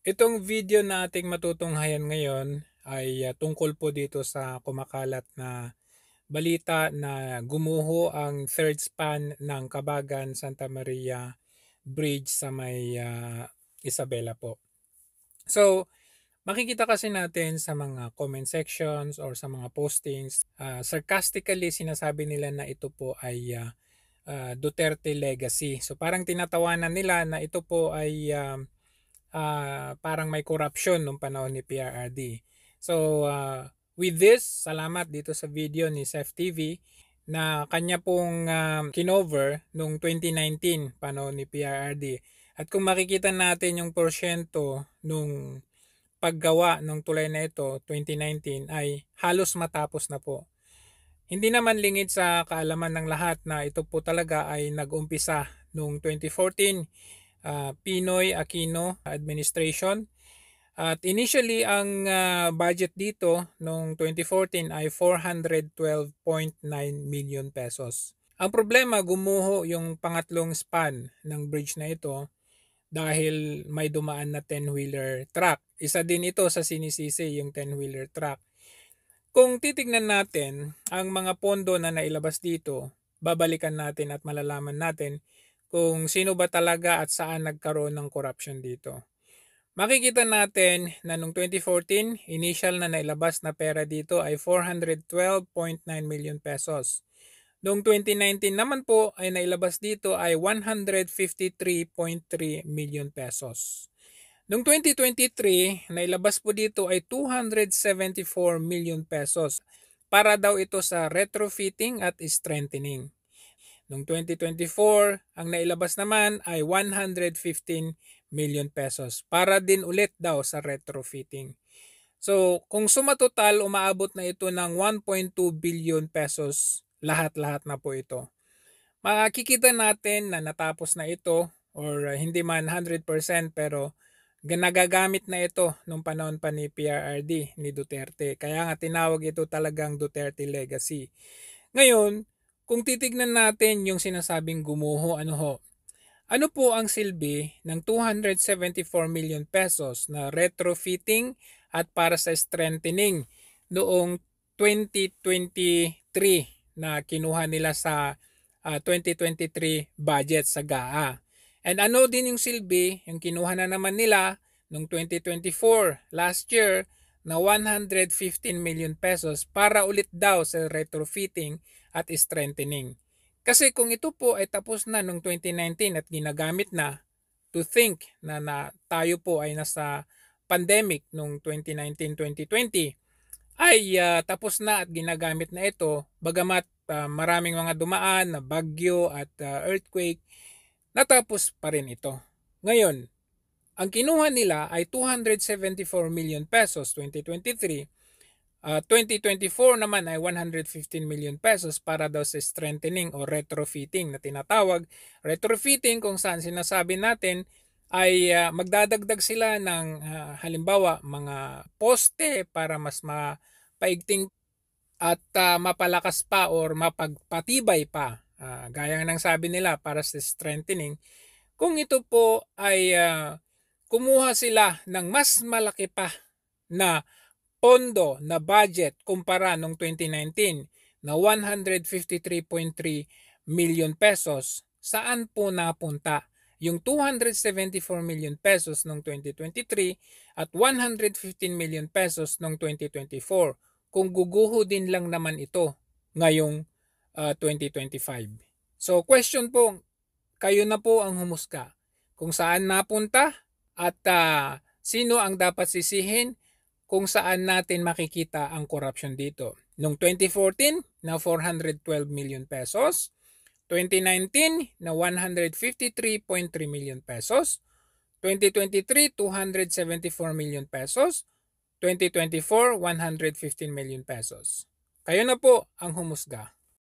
Itong video na ating matutunghayan ngayon ay tungkol po dito sa kumakalat na balita na gumuho ang third span ng Cabagan Santa Maria Bridge sa may Isabela po. So, makikita kasi natin sa mga comment sections or sa mga postings, sarcastically sinasabi nila na ito po ay Duterte legacy. So parang tinatawanan nila na ito po ay parang may corruption nung panahon ni PRRD. So, with this, salamat dito sa video ni Sef TV na kanya pong kinover nung 2019 panahon ni PRRD. At kung makikita natin yung porsyento nung paggawa ng tulay na ito 2019 ay halos matapos na po. Hindi naman lingid sa kaalaman ng lahat na ito po talaga ay nag-umpisa noong 2014 Pinoy Aquino administration. At initially ang budget dito noong 2014 ay 412.9 million pesos. Ang problema, gumuho yung pangatlong span ng bridge na ito dahil may dumaan na 10-wheeler truck. Isa din ito sa sinisisi, yung 10-wheeler truck. Kung titignan natin ang mga pondo na nailabas dito, babalikan natin at malalaman natin kung sino ba talaga at saan nagkaroon ng corruption dito. Makikita natin na noong 2014, initial na nailabas na pera dito ay 412.9 million pesos. Noong 2019 naman po ay nailabas dito ay 153.3 million pesos. Noong 2023, nailabas po dito ay 274 million pesos para daw ito sa retrofitting at strengthening. Noong 2024, ang nailabas naman ay 115 million pesos para din ulit daw sa retrofitting. So, kung suma total, umaabot na ito ng 1.2 billion pesos, lahat-lahat na po ito. Makikita natin na natapos na ito or hindi man 100% pero nagagamit na ito nung panahon pa ni PRRD, ni Duterte. Kaya nga tinawag ito talagang Duterte legacy. Ngayon, kung titignan natin yung sinasabing gumuho, ano po ang silbi ng 274 million pesos na retrofitting at para sa strengthening noong 2023 na kinuha nila sa 2023 budget sa GAA. And ano din yung silbi, yung kinuha na naman nila noong 2024 last year na 115 million pesos para ulit daw sa retrofitting at strengthening. Kasi kung ito po ay tapos na noong 2019 at ginagamit na, to think na tayo po ay nasa pandemic noong 2019-2020 ay tapos na at ginagamit na ito, bagamat maraming mga dumaan na bagyo at earthquake, natapos pa rin ito. Ngayon, ang kinuha nila ay 274 million pesos 2023. 2024 naman ay 115 million pesos para daw sa strengthening o retrofitting na tinatawag. Retrofitting kung saan sinasabi natin ay magdadagdag sila ng halimbawa mga poste para mas mapaigting at mapalakas pa or mapagpatibay pa. Gaya ng sabi nila para sa strengthening. Kung ito po ay kumuha sila ng mas malaki pa na pondo na budget kumpara noong 2019 na 153.3 million pesos, saan po napunta yung 274 million pesos noong 2023 at 115 million pesos noong 2024 kung guguho din lang naman ito ngayong 2025. So question po, kayo na po ang humusga kung saan napunta at sino ang dapat sisihin kung saan natin makikita ang corruption dito. Noong 2014 na 412 million pesos, 2019 na 153.3 million pesos, 2023 274 million pesos, 2024 115 million pesos. Kayo na po ang humusga.